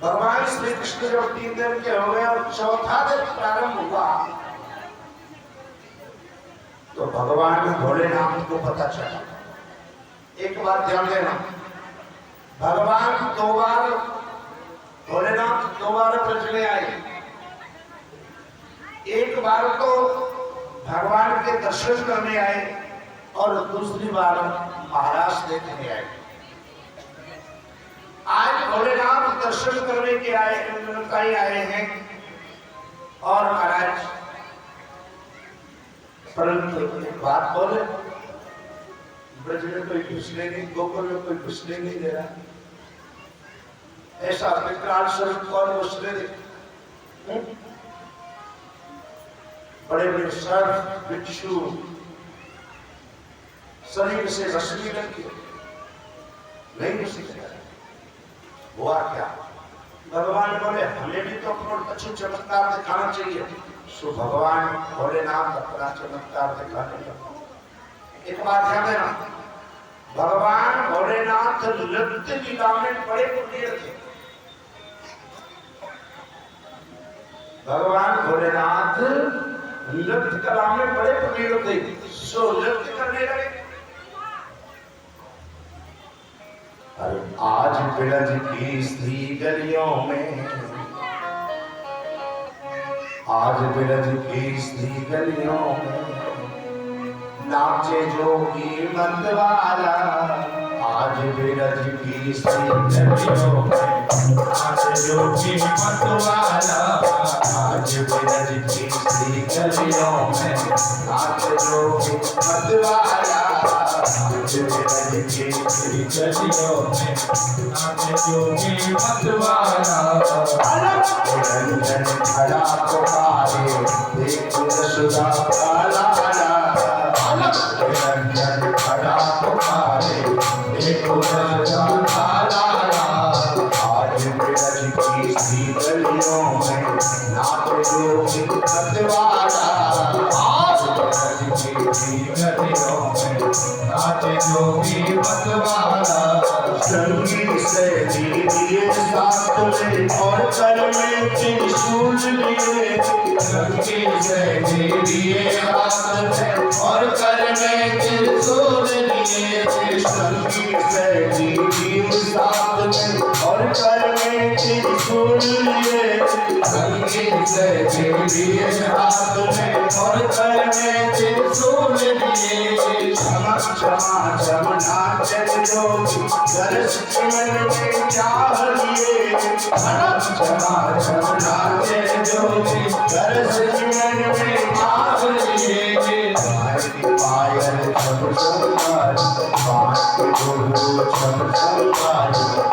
भगवान श्री कृष्ण जब 3 दिन के हो गए और चौथा दिन प्रारंभ हुआ तो भगवान भोलेनाथ को पता चला। एक बात ध्यान देना, भगवान भोलेनाथ 2 बार ब्रज में आए। एक बार तो भगवान के दर्शन करने आए और दूसरी बार महाराज देखने आए। आज भोलेनाथ दर्शन करने के आए हैं और महाराज परंतु एक बात बोले, ब्रज में कोई घुसने नहीं, गोकुल में कोई घुसने नहीं दे रहा। ऐसा विकराल स्वरूप कौन घुसने दे? बड़े बड़े सर्प बिच्छू शरीर से रश्मि लगती नहीं घुसने। हुआ क्या? भगवान बोले हमें भी तो अपना अच्छी चमत्कार दिखाना चाहिए। सो भगवान भोलेनाथ अपना चमत्कार दिखाने लगे। एक बात ध्यान देना, भगवान भोलेनाथ नृत्य लीला में बड़े कुटीर थे। भगवान भोलेनाथ नृत्य कला में बड़े कुटीर थे। सो नृत्य करने लगे। आज ब्रज की सी गलियों में, आज ब्रज की सी गलियों में नाचे जोगी मतवाला। आज ब्रज की सी गलियों में नाचे जोगी मतवाला। आज ब्रज की सी गलियों में नाचे जोगी मतवाला। आज ब्रज की सी गलियों में नाचे जोगी मतवाला। निरंजन खड़ा पुकारे देख यशोदा का लाला। निरंजन खड़ा पुकारे देख यशोदा का लाला। आज ब्रज की सी गलियों में नाचे जोगी मतवाला। आज ब्रज की सी गलियों में नाचे जोगी मतवाला। संगीत से दीजिए साथ में और कर में त्रिशूल लिए। संगीत से दीजिए हाथ में और कर में त्रिशूल लिए। संगीत से दीजिए साथ में और कर में त्रिशूल लिए। संगीत से दीजिए हाथ में और कर में त्रिशूल लिए। क्षमा क्षमा क्षमा नाचन जोगी दर्श मन में चाह लिए। क्षमा क्षमा नाचन जोगी दर्श मन में चाह लिए। पायल छप सोमवार पाँच गुरु छप सोमवार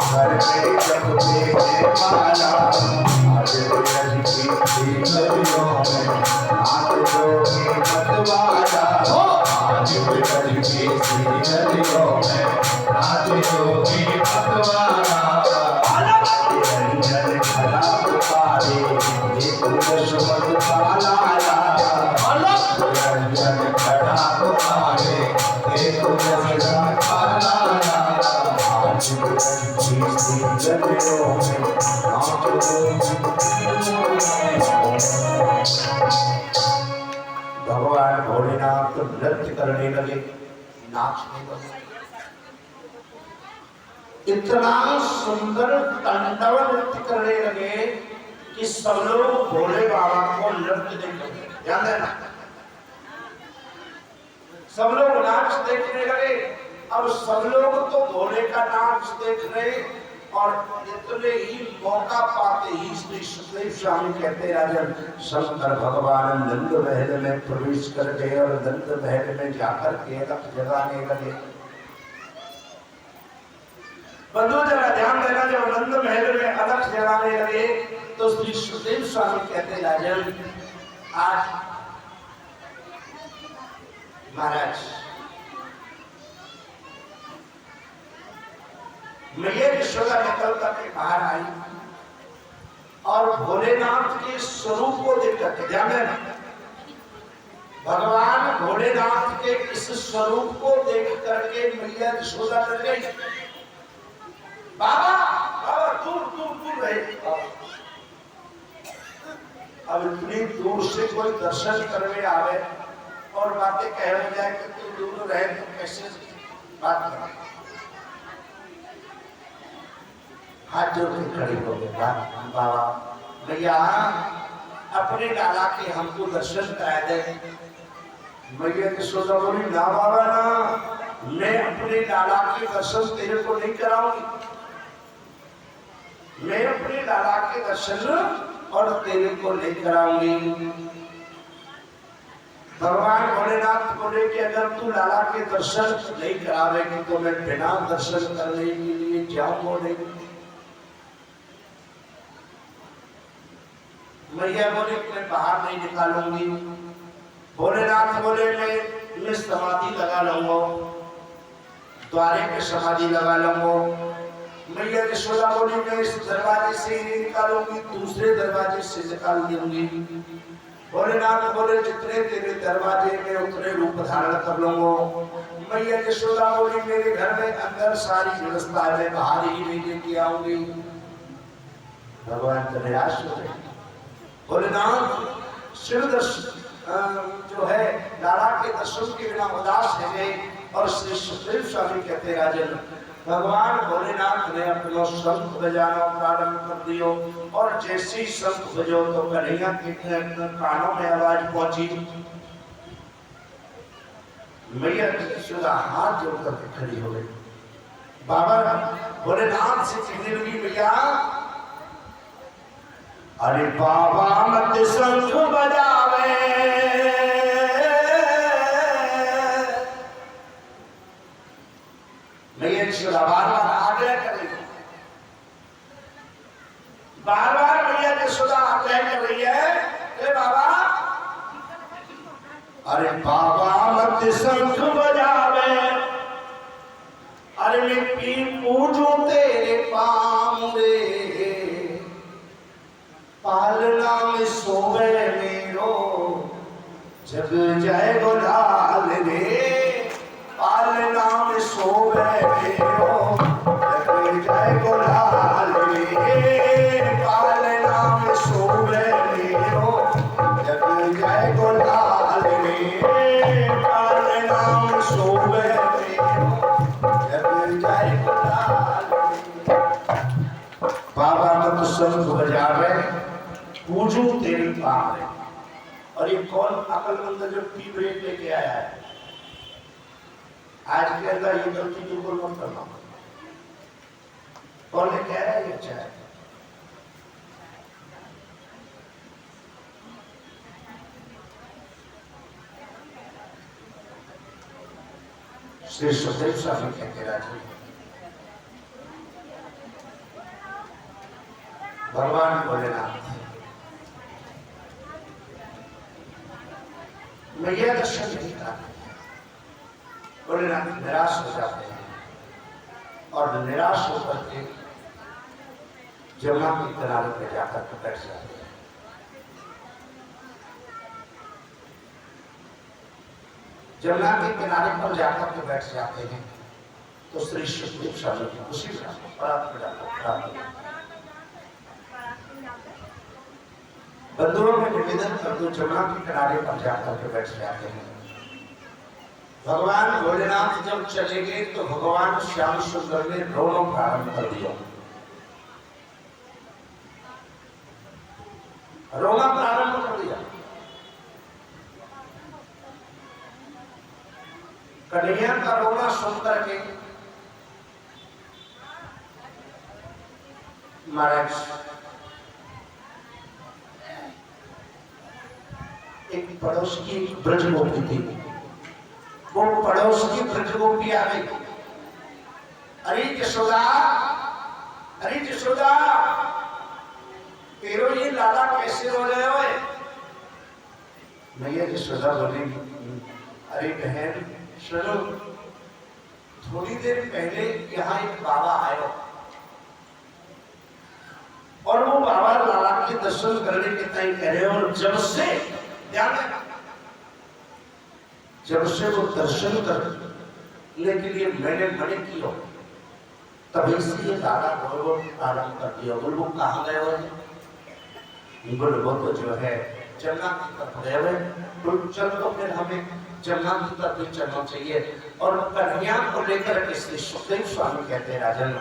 घर में जब देखे माला। आज ब्रज की गलियों में नाच जोगी मतवाला। आज ब्रज की गलियों में नाच जोगी मतवाला। निरंजन खड़ा पुकारे देख यशोदा का लाला। निरंजन खड़ा पुकारे देख यशोदा का लाला। आज ब्रज की गलियों में नाच जोगी। भगवान भोलेनाथ नृत्य करने लगे, नाचने लगे। इतना सुंदर तांडव नृत्य करने लगे कि सब लोग भोले बाबा को नृत्य देखने लगे। ध्यान देना, सब लोग नाच देखने लगे। अब सब लोग तो भोले का नाच देख रहे और इतने ही मौका पाते ही श्री सुखदेव स्वामी कहते राजन शंकर भगवान नंद महल में प्रवेश कर गए और नंद महल में जाकर के अलख जगाने लगे। बंधु जरा ध्यान देना, जब नंद महल में अलख जगाने लगे तो श्री सुखदेव स्वामी कहते राजन आज महाराज मैया यशोदा निकल करके बाहर आई और भोलेनाथ के स्वरूप को देख करके, ध्यान देना, भगवान भोलेनाथ के इस स्वरूप को देख करके मैया यशोदा डर गई। बाबा बाबा दूर दूर दूर रहे। अब इतनी दूर से कोई दर्शन करने आवे और बातें कह जाए कि तू दूर रहे तो कैसे बात करे। हाथ जोड़ के खड़ी हो गए, बाबा भैया अपने लाला के हमको दर्शन करा दे। मैया यशोदा बोली ना बाबा ना, मैं अपने लाला के दर्शन तेरे को नहीं कराऊंगी। मैं अपने लाला के दर्शन और तेरे को नहीं कराऊंगी। भगवान भोलेनाथ बोले कि अगर तू लाला के दर्शन नहीं करावेगी तो मैं बिना दर्शन करने के लिए जाऊंगा नहीं। मैया बोले कि मैं बाहर नहीं निकालूंगी। भोलेनाथ बोले मैं समाधि लगा लूंगा, द्वारे पे समाधि लगा लूंगा। मैया यशोदा बोली मैं इस दरवाजे से नहीं निकालूंगी, दूसरे दरवाजे से निकाल दूंगी। भोलेनाथ बोले जितने तेरे दरवाजे में उतने रूप धारण कर लूंगा। मैया यशोदा बोली मेरे घर में अंदर सारी व्यवस्था है, बाहर ही नहीं लेके आऊंगी। भगवान तो निराश हो गए। भोलेनाथ शिव जो है लाला के दर्शन के बिना उदास है गए। और श्री सुखदेव स्वामी कहते राजन भगवान भोलेनाथ ने अपना शंख बजाना प्रारंभ कर दियो और जैसे ही शंख बजो तो कन्हैया के कानों में आवाज पहुंची। मैया यशोदा हाथ जोड़कर के खड़ी हो गई। बाबा भोलेनाथ से कहने लगी भैया अरे बाबा मत शंख बजावे, मैया यशोदा बार बार आग्रह करेगी, बार बार मैया यशोदा आग्रह कर रही है अरे बाबा, अरे बाबा मत शंख बजावे, अरे मैं पी पूजू तेरे पाँव रे, पालना में सोवे मेरो जग जय गोलाल रे, पालना में सोवे मेरो जग जय गोलाल रे, पालना में सोवे मेरो जग जय गोलाल रे, पालना में सोवे मेरो जग जय गोलाल रे। बाबा मत शंख बजावे पूजू तेरी पाँव है। और ये कौन अकलमंद जो टी ब्रेक लेके आया है आज के अंदर, ये गलती बिल्कुल मत करना। कौन लेके आया है ये अच्छा है। श्री सुखदेव स्वामी कहते राजी भगवान भोलेनाथ मैया दर्शन नहीं कराते, भोलेनाथ निराश हो जाते हैं और निराश होकर के जमुना के किनारे पर जाकर के बैठ जाते हैं। जमुना के किनारे पर जाकर के बैठ जाते हैं तो श्री सुखदेव स्वामी की खुशी बंधुओं में निवेदन कर दो, जमुना के किनारे पर जाकर के बैठ जाते हैं। भगवान भोलेनाथ जब चले गए तो भगवान श्याम सुंदर ने रोना प्रारंभ कर दिया, रोना प्रारंभ कर दिया। कन्हैया का रोना सुनकर के महाराज एक पड़ोस की ब्रज गोपी थी, वो पड़ोस की ब्रज गोपी आ गई। अरे यशोदा, अरे यशोदा, तेरो ये लाला कैसे रो रहे हो? मैया यशोदा बोली अरे बहन सुनो, थोड़ी देर पहले यहाँ एक बाबा आयो और वो बाबा लाला के दर्शन करने के टाइम कह रहे और जब से जब से वो दर्शन करने के लिए मैंने मने किया तभी से ये लाला बोल प्रारंभ कर दिया। बोल वो कहाँ गए हुए? बोल वो तो जो है जन्नत की तरफ गए हुए। तो चल तो फिर हमें जन्नत की तरफ चलना चाहिए। और कन्हैया को लेकर के श्री सुखदेव स्वामी कहते हैं राजन,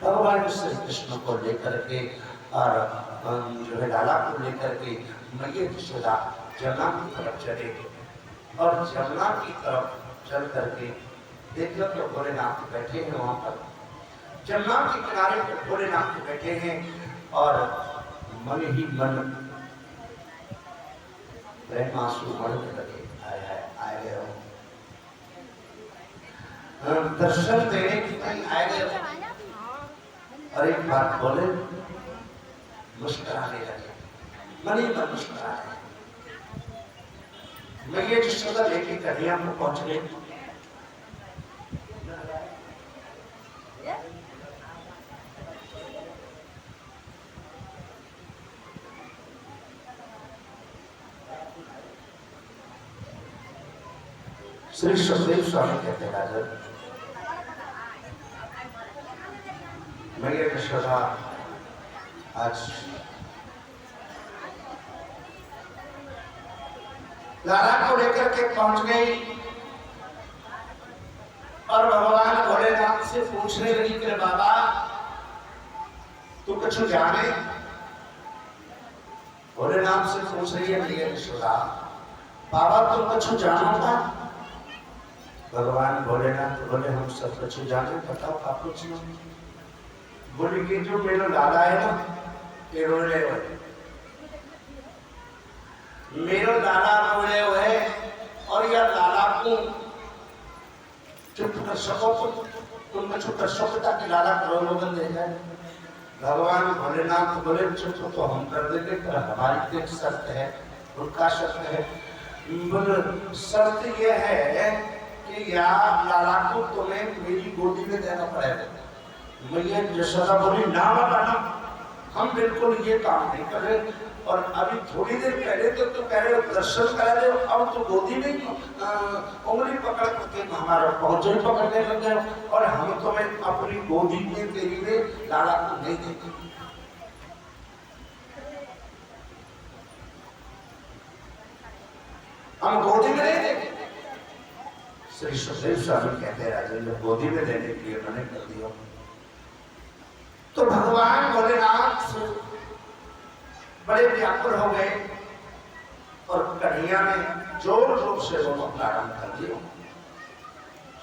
भगवान श्री कृष्ण को लेकर के और जो है लाला को लेकर के मैया यशोदा जमुना की तरफ चले। और जमुना की तरफ चल करके देखो तो भोलेनाथ बैठे हैं वहां पर, जमुना के किनारे पर भोलेनाथ बैठे हैं। और मन ही मन प्रेम आंसू बढ़ने लगे। आए गए हो दर्शन देने की कहीं आए गए हो। और एक बात बोले, मुस्कुराने लगे, मन ही मन मुस्कुरा रहे। मैं ये यशोदा लेके कन्हैया को पहुंच गई। श्री सुखदेव स्वामी कहते हैं राजन, मैं ये यशोदा आज लाला को लेकर के पहुंच गई। और भगवान भोलेनाथ से पूछने लगी कि बाबा तू कुछ जाने? भोलेनाथ से पूछ रही है ये यशोदा, बाबा तुम कुछ जानो था? भगवान भोलेनाथ बोले हम सब कुछ जाने, बताओ आप कुछ नहीं। बोले कि जो मेरा लाला है ना ये रोने हुए, मेरा लाला रोने हुए। और यह लाला को चुप कर सको तुम चुप कर सको ताकि लाला को रोन ले जाए। भगवान भोलेनाथ बोले चुप तो हम कर देंगे, पर हमारी एक शर्त है। उनका शर्त है, बोले शर्त यह है कि या लाला को तुम्हें मेरी गोदी में देना पड़ेगा। मैया यशोदा बोली ना बाबा ना, हम बिल्कुल ये काम नहीं कर रहे। और अभी थोड़ी देर पहले तो कह रहे हो दर्शन करा रहे हो, अब तो गोदी में उंगली पकड़ के हमारा पहुंचे पकड़ने लग गए। और हम तुम्हें अपनी गोदी में तेरी में लाला को नहीं देते। हम गोदी में नहीं देते। श्री सुखदेव स्वामी कहते हैं राजन, गोदी में देने के लिए मैंने कर दिया। तो भगवान भोलेनाथ बड़े व्याकुल हो गए और कन्हैया ने जोर जोर से रोना प्रारंभ कर दिया।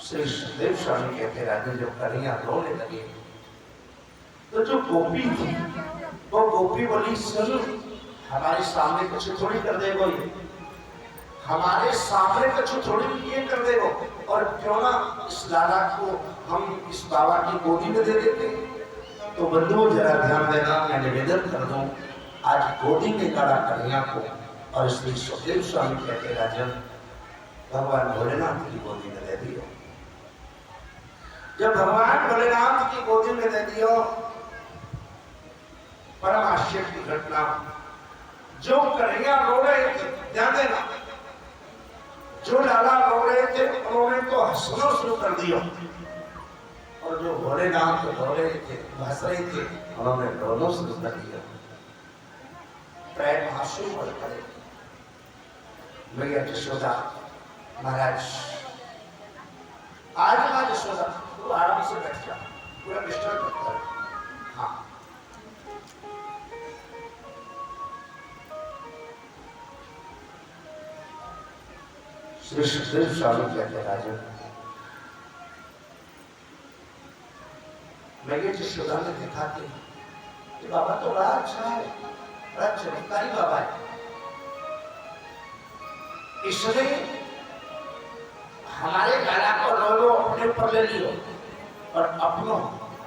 श्री सुखदेव स्वामी कहते हैं राजन, जब कन्हैया रोने लगे तो जो गोपी थी वो गोपी बोली, सुन हमारे सामने कुछ थोड़ी कर दे कोई, हमारे सामने कुछ थोड़ी ये कर दे वो। और क्यों ना इस लाला को हम इस बाबा की गोदी में दे देते। तो बंधुओं जरा ध्यान देना, मैं निवेदन कर दूं, आज गोदी में लाला कन्हैया को। और इसलिए सुखदेव स्वामी कहते राजन, भगवान भोलेनाथ की गोदी में दे दियो। जब भगवान भोलेनाथ की गोदी में दे दियो, परम आश्चर्य की घटना, जो कन्हैया रो रहे थे, ध्यान देना, जो लाला रो रहे थे उन्होंने तो हंसना शुरू कर दिया। और जो भोलेनाथ रो रहे थे, हंस रहे थे, उन्होंने रोना शुरू कर दिया। प्रेम आंसू बढ़ पड़े। मैया यशोदा महाराज, आज मां यशोदा तो आराम से बैठ जा, पूरा डिस्टर्ब मत कर। हाँ श्री सुखदेव स्वामी कहते राजन, मैया यशोदा ने देखा कि बाबा तो बड़ा अच्छा है, बड़ा चमत्कारी बाबा है। इसलिए हमारे लाला को रो लो अपने ऊपर ले लियो और अपनो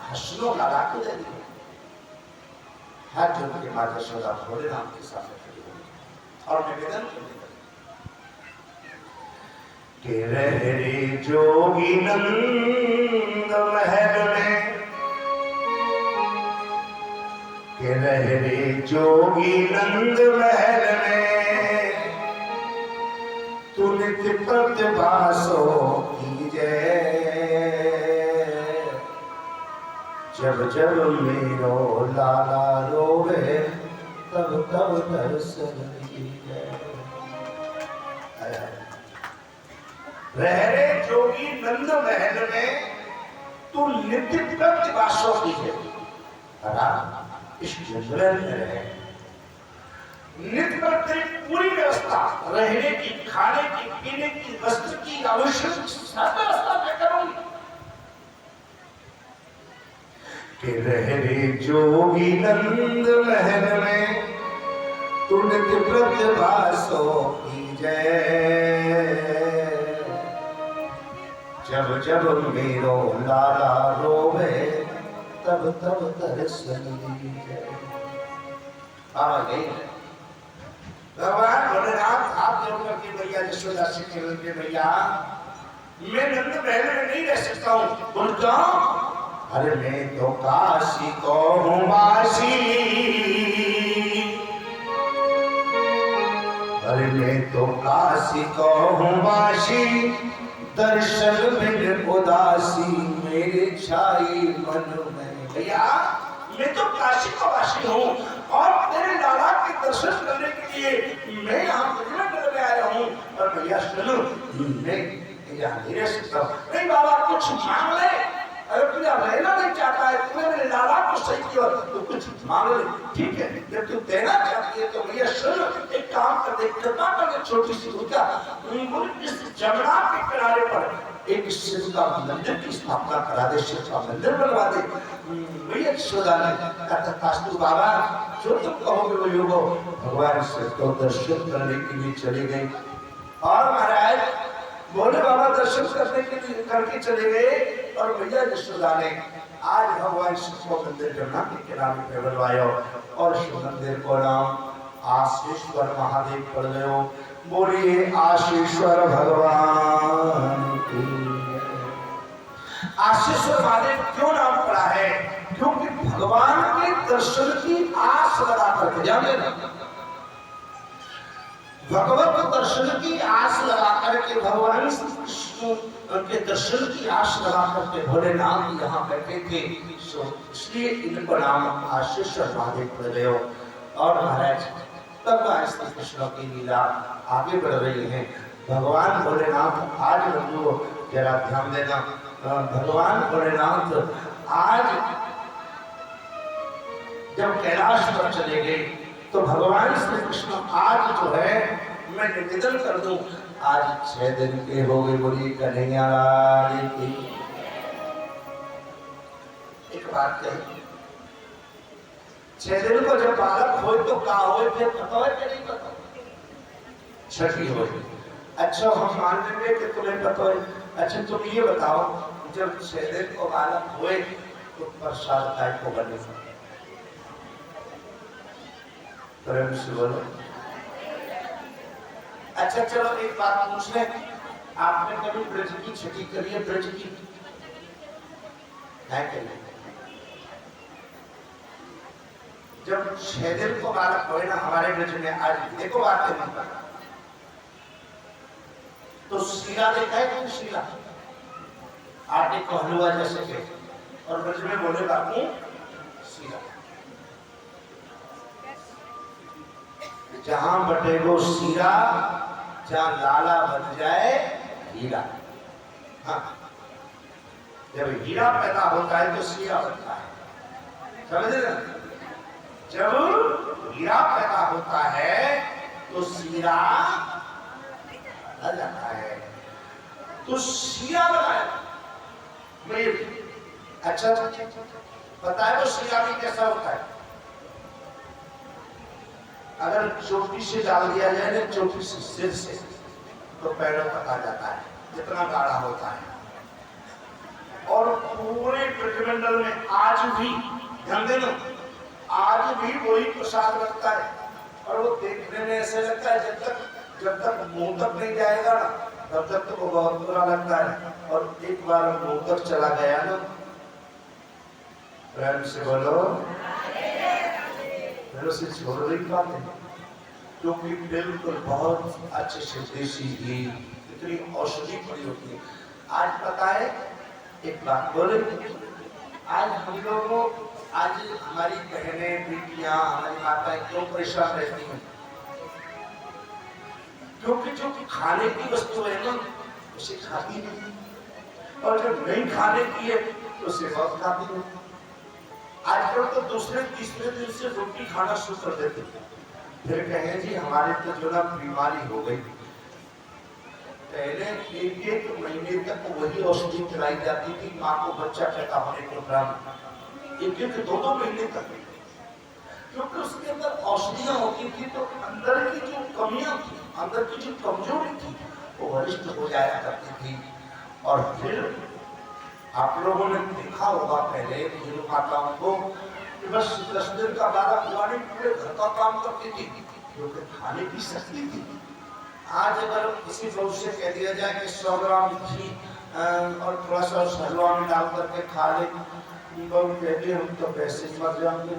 हंसनो लाला को दे दियो। हाथ जोड़ के माता यशोदा भोलेनाथ के सामने खड़ी हुई और निवेदन करने लगी कि रह रे जोगी नंद महल में, कि रह रे जोगी नंद महल में, तू नित्य प्रतिभासो कीजे। जब जब मेरो लाला रोवे तब तब दर्शन दीजिए। रहरे जोगी नंद महल में तू नित्य प्रतिवासों की है। इस जंगल में रहे, नित्य प्रति पूरी व्यवस्था, रहने की, खाने की, पीने की, वस्त्र की, आवश्यक सब व्यवस्था मैं करूंगी। कि रहरे जोगी नंद महल में तू नित्य प्रतिवासों की जय। जब जब मेरो लाला रोवे तब तब दर्शन दीजिए। भगवान भोलेनाथ हाथ जोड़ करके भैया यशोदा से कहते भैया मैं नंद महल में नहीं रह सकता हूँ। बोल क्यों? अरे मैं तो काशी को हूँ वासी, अरे मैं तो काशी को हूँ वासी, दर्शन में उदासी मेरे छाई मन में। भैया मैं तो काशी का वासी हूँ और तेरे लाला के दर्शन करने के लिए मैं यहाँ ब्रजमंडल में आया हूँ। और भैया सुनो, मैं यहाँ नहीं रह सकता। नहीं बाबा कुछ मांग ले, अगर तुझे रहना नहीं चाहता है, तुम्हें मेरे लाला को सही किया तो कुछ मांग ले। ठीक है, जब तू देना चाहती है तो भैया सुनो, एक काम कर दे, कृपा करके छोटी सी दूधा इस जमुना के किनारे पर एक शिव का मंदिर की स्थापना करा दे, शिव का मंदिर बनवा दे। भैया यशोदा ने कहा कास्तु बाबा जो तुम कहोगे वो योग हो। भगवान शिव को दर्शन करने के लिए चले गए और महाराज भोले बाबा दर्शन करने के लिए करके चले गए। और भैया यशोदा ने आज भगवान शिव को मंदिर जमुना के किनारे पे बनवाया और शिव मंदिर को नाम आशीश्वर महादेव पड़ गयो। बोलिए आशीश्वर भगवान की। आशीश्वर महादेव क्यों नाम पड़ा है? क्योंकि भगवान के दर्शन की आस लगा करके, ध्यान देना, भगवत दर्शन की आस लगा करके, भगवान के दर्शन की आस लगा करके भोलेनाथ यहाँ बैठे थे, इसलिए इनको नाम आशीश्वर महादेव पड़ गयो। और महाराज भगवान श्री कृष्ण की लीला आगे बढ़ रही है। भगवान भोलेनाथ आज बंधुओं जरा ध्यान देना, भगवान भोलेनाथ आज जब कैलाश पर चले गए तो भगवान श्री कृष्ण आज जो है मैं निवेदन कर दूं, आज 6 दिन के हो गए। बोलिए कन्हैया लाल की। एक बात कही, 6 दिन को जब बालक हो तो का हो, फिर पता है कि नहीं पता? छठी हो। अच्छा हम मान लेंगे कि तुम्हें पता है। अच्छा तुम ये बताओ, जब 6 दिन को बालक हुए तो प्रसाद काय को बने? प्रेम से बोलो। अच्छा चलो एक बात पूछ ले, आपने कभी ब्रज की छठी करी है? ब्रज की है करी? जब 6 दिन को बालक हुए ना हमारे ब्रज में, आज देखो बात है तो शीला देखा है कि शीला आटे को हलवा जैसे के, और ब्रज में बोले बापू शीला। जहां बटे वो शीला, जहां लाला बन जाए हीरा। हाँ, जब हीरा पैदा होता है तो शीला बनता है, समझ रहे? जब हीरा पैदा होता है तो शीला जाता है, तो शीला बनाया। अच्छा पता है वो शीला भी कैसा होता है? अगर चोटी से डाल दिया जाए ना, चोटी से सिर से, तो पैरों तक आ जाता है, जितना गाढ़ा होता है। और पूरे ब्रजमंडल में आज भी, ध्यान देना, आज भी वही प्रसाद लगता है। और वो देखने में ऐसे लगता है जब तक मुंह तक नहीं जाएगा ना, तब तक तो वो बहुत बुरा लगता है। और एक बार मुंह तक चला गया ना, प्रेम से बोलो, मेरे से छोड़ नहीं पाते, क्योंकि बिल्कुल बहुत अच्छे से देसी घी, इतनी औषधि पड़ी होती है। आज पता है एक बात बोले, आज हम लोगों, आज हमारी बहनें बेटियां हमारी माताएं क्यों परेशान रहती हैं? क्योंकि जो खाने की वस्तु है ना उसे खाती नहीं, और जो नहीं खाने की है तो उसे बहुत खाती है। आजकल तो दूसरे तीसरे दिन से रोटी खाना शुरू कर देते हैं, फिर कहें जी हमारे तो जो ना बीमारी हो गई। पहले एक एक महीने तक वही औषधि खिलाई जाती थी माँ को बच्चा पैदा होने के उपरांत, एक एक दो दो महीने तक, क्योंकि उसके अंदर औषधियां होती थी तो अंदर की जो कमियां थी, अंदर की जो कमजोरी थी वो वरिष्ठ हो जाया करती थी। और फिर आप लोगों ने देखा होगा पहले बुजुर्ग माताओं को कि बस 10 दिन का 12 पुरानी पूरे घर का काम करती थी, क्योंकि खाने की शक्ति थी। आज अगर किसी बहू से कह दिया जाए कि 100 ग्राम घी और थोड़ा सा हलवा में डाल करके खा ले, बहू कहती है हम तो पैसे मर जाएंगे,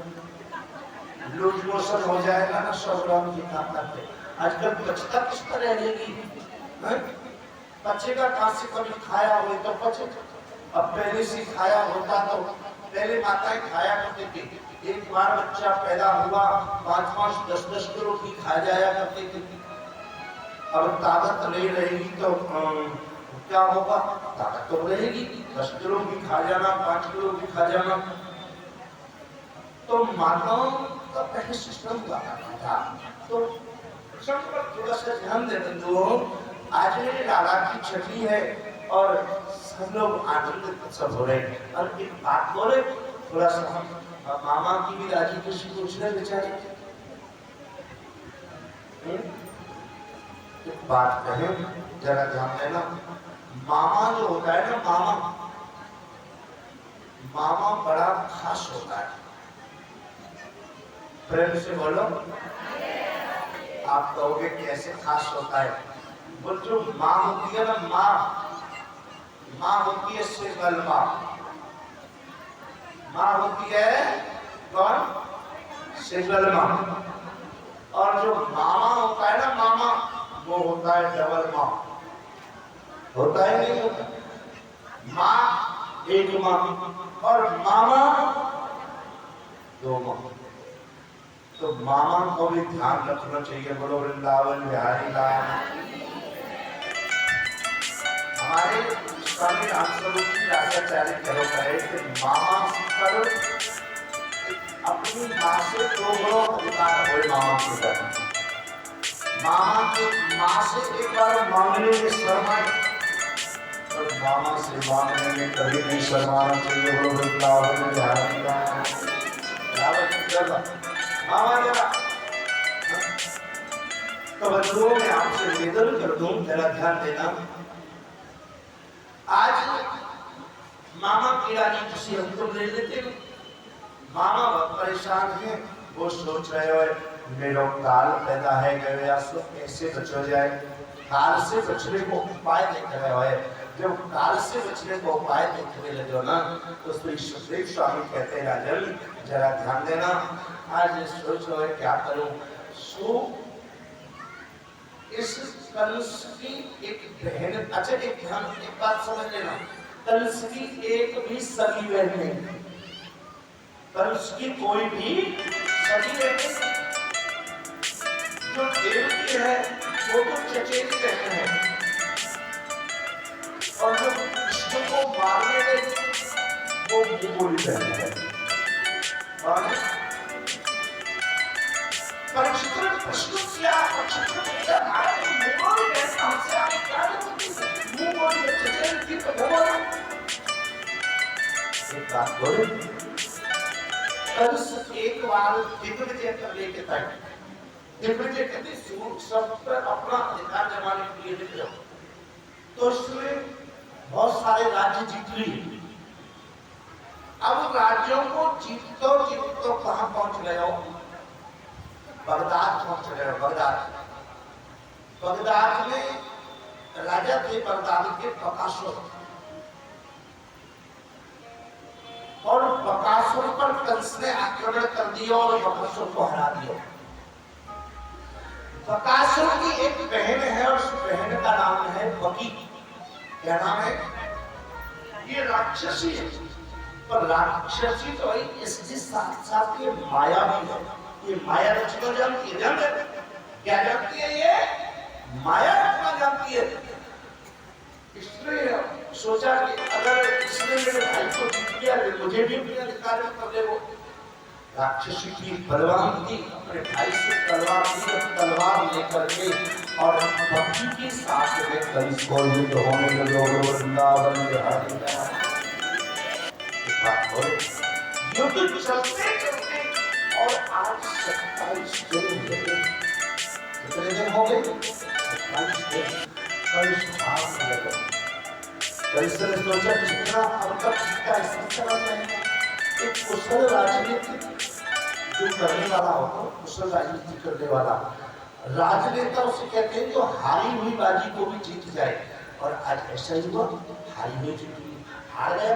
लूज मोशन हो जाएगा ना 100 ग्राम घी खा करके। आजकल बचता किस तरह रहेगी? बचेगा कहाँ से? कभी खाया हो तो बचे, अब पहले से खाया होता तो पहले माताएं खाया करती थी, एक बार बच्चा पैदा हुआ 5-5, 10-10 किलो घी खा जाया करते थे। अब ताकत नहीं रहेगी तो क्या होगा? ताकत तो रहेगी, 10 किलो भी खा जाना, 5 किलो भी खा जाना। तो माताओं का पहले सिस्टम हुआ था, तो थोड़ा सा ध्यान दे दो। आज मेरे लाला की छठी है और सब लोग आनंद सब हो रहे हैं, और एक बात बोले थोड़ा सा हम मामा की भी राजी खुशी पूछने बेचारे एक बात कहे, जरा ध्यान देना। मामा जो होता है ना, मामा बड़ा खास होता है। प्रेम से बोलो, आप कहोगे कैसे खास होता है? वो जो माँ होती है ना, माँ होती है सिंगल माँ होती है कौन? सिंगल माँ। और जो मामा होता है ना, मामा, वो होता है डबल माँ। होता है नहीं होता? माँ एक माँ और मामा 2 माँ। तो मामा को भी ध्यान रखना चाहिए। बोलो वृंदावन बिहारी लाल। हमारे स्वामी रामस्वरूप जी राजाचार्य कहता है कि मामा पर अपनी माँ से 2 गुणों अधिकार हो। मामा के तरफ मामा की माँ से एक बार मांगने में शर्माए, और मामा से मांगने में कभी नहीं शर्माना चाहिए। बोलो वृंदावन बिहारी मामा जरा। तो बच्चों मैं आपसे निवेदन कर दूं, जरा ध्यान देना। आज मामा की रानी खुशी हम तो ले लेते हैं, मामा बहुत परेशान है, वो सोच रहे हो मेरा काल पैदा है गया, कैसे बचा जाए? काल से बचने को उपाय देख रहे हो। जब काल से बचने को उपाय देखने लगे ना, तो श्री सुखदेव स्वामी कहते हैं राजन जरा ध्यान देना। आज सोच रहे हो क्या करूं? सो इस कंस की एक बहन, अच्छा एक बात समझ लेना, कंस की एक भी सगी बहन नहीं, कंस की कोई भी सगी बहन, जो देवकी है वो तो चचेरी बहन है, और जो कृष्ण को मारने गई वो बोली बहन है। और परीक्षित ने प्रश्न किया, परीक्षित ने पूछा अरे मुगल बहन हमसे आगे क्या करती है? मुंह बोली चचेरी थी तो बोलो। एक बात बोले, कंस एक बार दिग्विजय कर लेके तक, दिग्विजय कहते सब पर अपना अधिकार जमाने के लिए निकले, तो इसमें बहुत सारे राज्य जीत लिए। अब राज्यों को जीतो कहां पहुंच गए हो? बगदाद पहुंच गए हो। बगदाद में राजा थे बगदाद के बकासुर, और बकासुर पर कंस ने आक्रमण कर दिया और बकासुर को हरा दिया। बकासुर की एक बहन है और उस बहन का नाम है बकी। क्या नाम है? ये राक्षसी है, पर राक्षसी तो भाई इसके साथ साथ ये माया भी है। ये माया रचना जानती है, जानते क्या जानती है? ये माया रचना जानती है। इसलिए सोचा कि अगर इसने मेरे भाई को जीत लिया मुझे भी अपने अधिकार में कर ले। वो राक्षसी की बलवान थी, अपने भाई से तलवार ली, तलवार लेकर के और भक्ति के साथ में कंस को युद्ध होने लगा। वृंदावन बिहारी युद्ध चलते चलते और आज 27 दिन हो गए। कितने दिन हो गए? 27 दिन। कंस भाग लगा। कंस ने सोचा जितना अब तक जीता इससे चला जाएगा। एक कुशल राजनीति जो करने वाला हो, कुशल राजनीति करने वाला राजनेता उसे कहते हैं जो हारी हुई बाजी को भी जीत जाए। और आज ऐसा ही हुआ, हारी हुई जीत गई। हार गया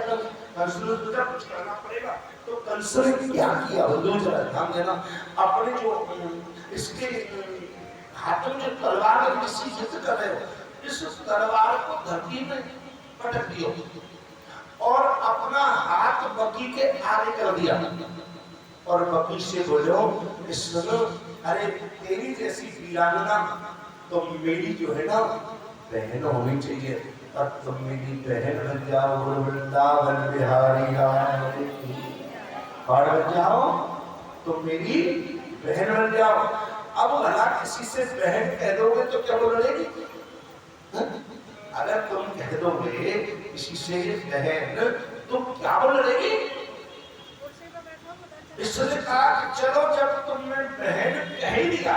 कंस ने सोचा कुछ करना पड़ेगा। तो कंस ने क्या किया? जरा ध्यान देना। अपने जो इसके हाथों में जो तलवार है जिससे युद्ध कर रहे हो, इस तलवार को धरती में पटक दिया और अपना हाथ बकी के आगे कर दिया और बकी से बोलो सुनो, अरे तेरी जैसी वीरांगना तो मेरी जो है ना बहन होनी चाहिए, और तुम मेरी बहन बन जाओ। वृंदावन बिहारी और बन जाओ, तुम मेरी बहन बन जाओ। अब भला किसी से बहन कह दोगे तो क्या बोलेगी? अगर तुम कह दोगे किसी से बहन तो क्या बोलेगी? इसने कहा कि चलो जब तुमने बहन कह ही दिया,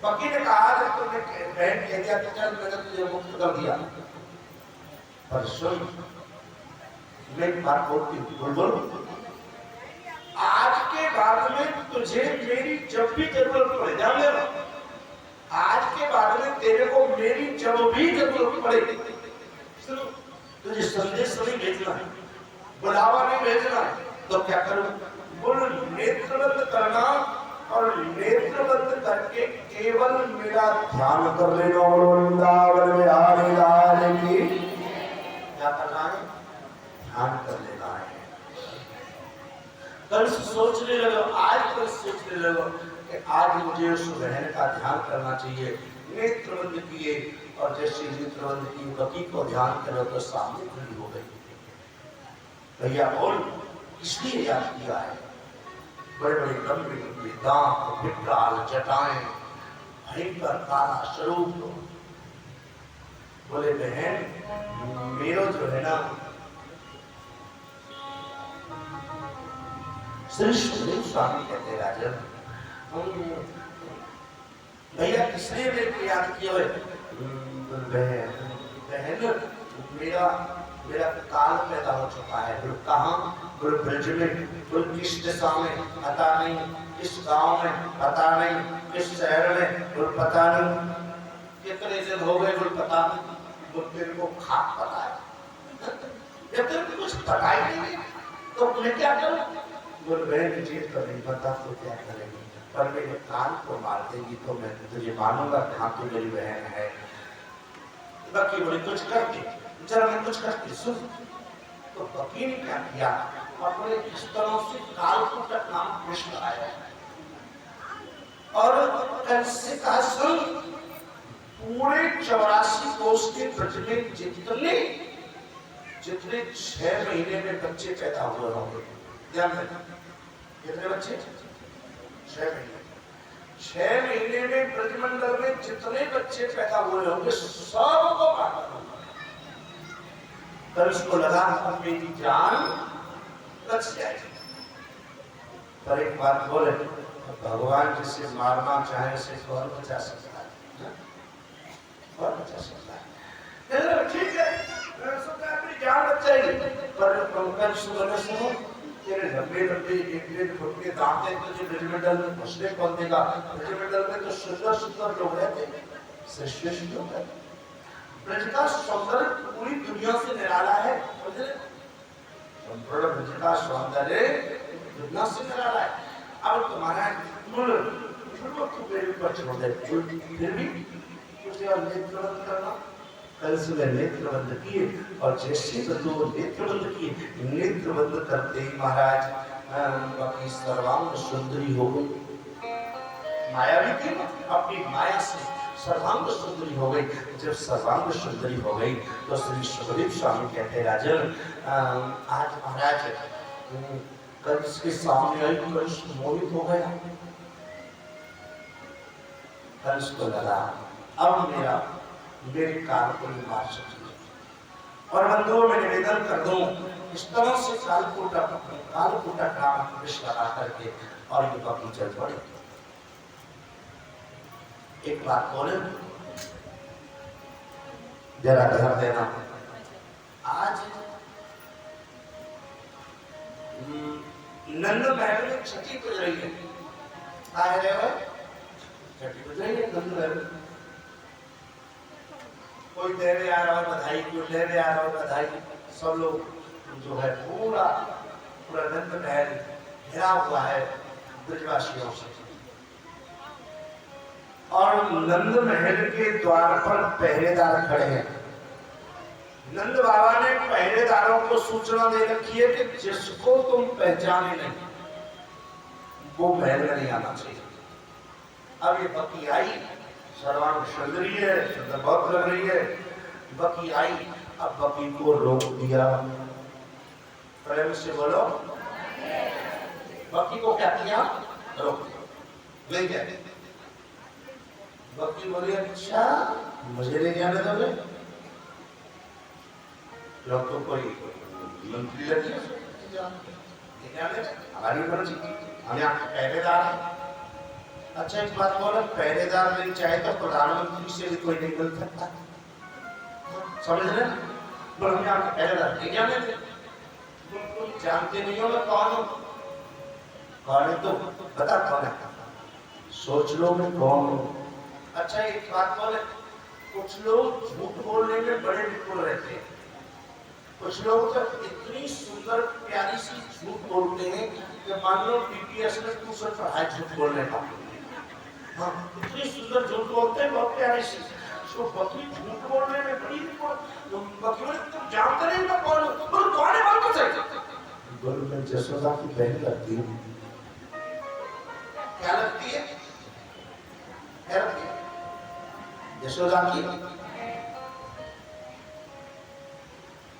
बकी ने कहा जब तुमने बहन कह दिया तो चल मैंने तुझे मुक्त कर दिया। पर सुन, मैं एक बात बोलती हूँ, बोल आज के बाद में तुझे मेरी जब भी जरूरत पड़े, ध्यान देना, आज के बाद में तेरे को मेरी जब भी जरूरत पड़े, तुझे संदेश नहीं भेजना है, बुलावा नहीं भेजना है, तो क्या करूं? बोल नेत्रबंद करना और नेत्रबंद करके केवल मेरा ध्यान कर लेना। वृंदावन बिहारी लाल की क्या करना है? ध्यान कर लेना है। कल सोचने लगो, आज कल सोचने लगो कि आज मुझे उस बहन का ध्यान करना चाहिए। नेत्रबंद किए और जैसे नेत्रबंद की बकी को ध्यान करो तो सामने खड़ी हो गई। भैया बोल इसलिए याद किया है। बड़े बड़े लंबे दांत, विकराल जटाएं, भयंकर काला स्वरूप। बोले बहन मेरो जो है ना श्रेष्ठ स्वामी कहते राजन, भैया किसने मेरे याद किया है? बहन मेरा काल पैदा हो चुका है। कहाँ? ब्रज में, किस दिशा में पता नहीं, किस गांव में पता नहीं, किस शहर में पता नहीं, कितने दिन हो गए पता नहीं। तेरे को खाक पता है? जब तेरे को कुछ पता ही नहीं तो मैं क्या करूं? बोल बहन जी तो नहीं पता तो क्या करेंगे, पर मेरे कान को मार देगी तो मैं तुझे मानूंगा हाँ तू मेरी बहन है। बाकी बोले कुछ करके जरा मैं कुछ करके सुन। तो बकी ने क्या किया? अपने इस तरह से कालकूटक नाम कृष्ण आया और कैसे कहा सुन, पूरे 84 कोष के ब्रज में जितने 6 महीने में बच्चे पैदा हुए होंगे, ध्यान रखना कितने बच्चे? 6 महीने में ब्रजमंडल में जितने बच्चे पैदा हुए होंगे सबको मारना होगा। तब इसको लगा मेरी जान बच जाएगी। पर एक बात बोले, भगवान जिसे मारना चाहे उसे कौन बचा सकता है? कौन बचा सकता है? ठीक है, अपनी जान बच जाएगी, पर सुनो तेरे लंबे लंबे 1-1 फुट के दांत हैं, तुझे ब्रजमंडल में घुसने कौन देगा? ब्रजमंडल में तो सुंदर सुंदर लोग रहते हैं, श्रेष्ठ लोग रहते। ब्रज का सौंदर्य पूरी दुनिया से निराला है। संपूर्ण ब्रज का सौंदर्य दुनिया से निराला है। अब तुम्हारा तू मेरे ऊपर छोड़ दे, फिर भी कुछ और नेत्रबंद करना कल सुबह नेत्र बंद किए और जैसे बंधु नेत्र बंद किए, नेत्र बंद करते ही महाराज बाकी सर्वांग सुंदरी हो गई। माया भी थी, अपनी माया से सर्वांग सुंदरी हो गई। जब सर्वांग सुंदरी हो गई तो श्री सुखदेव स्वामी कहते राजन आज महाराज कंस के सामने आई, कंस मोहित हो गया। कंस को लगा अब मेरे काल को ही मार सकती है। और बंधुओं में निवेदन कर दूं, इस तरह से कालकूटा काम विष लगा करके और ये बकरी चल पड़े। एक बात बोले जरा ध्यान देना, आज नंद महल में छठी बज रही है, छठी बज रही है नंद महल। कोई देने आ रहा है बधाई, कोई लेने आ रहा है बधाई। सब लोग जो है पूरा नंद महल घिरा हुआ है ब्रजवासियों से। और नंद महल के द्वार पर पहरेदार खड़े हैं। नंद बाबा ने पहरेदारों को सूचना दे रखी है कि जिसको तुम पहचाने नहीं वो महल में नहीं आना चाहिए। अब ये बकी आई, सर्वांग सुंदरी है, सुंदर बहुत लग रही है। बकी आई, अब बकी को रोक दिया। प्रेम से बोलो, बकी को क्या किया? रोक दिया। ले गया। बकी बोली अच्छा मुझे ले जाने दोगे? लोग तो कोई मंत्री लगी हमारी मर्जी, हमें आपके पहरेदार है। अच्छा एक बात बोलो, पहरेदार नहीं चाहे तो प्रधानमंत्री से भी कोई नहीं मिल सकता, समझ रहे? बोल हमें आपके पहरेदार नहीं जाने थे, तुम जानते नहीं हो मैं कौन हूँ। कौन है तो बता कौन है, सोच लो मैं कौन हूँ। अच्छा एक बात बोले, कुछ लोग झूठ बोलने में बड़े निपुण रहते हैं। कुछ लोग तो इतनी सुंदर प्यारी सी झूठ बोलते हैं कि मान लो बीपीएस में ट्यूशन पढ़ाए झूठ बोलने का। हाँ, इतनी सुंदर झूठ बोलते हैं, बहुत प्यारी सी। तो बकरी झूठ बोलने में बड़ी निपुण। बकरी बोले तुम जानते नहीं मैं कौन हूँ? बोलो कौन है बोल कैसे? बोलो मैं जसोदा की बहन लगती हूँ। क्या लगती है? क्या लगती है? यशोदा की।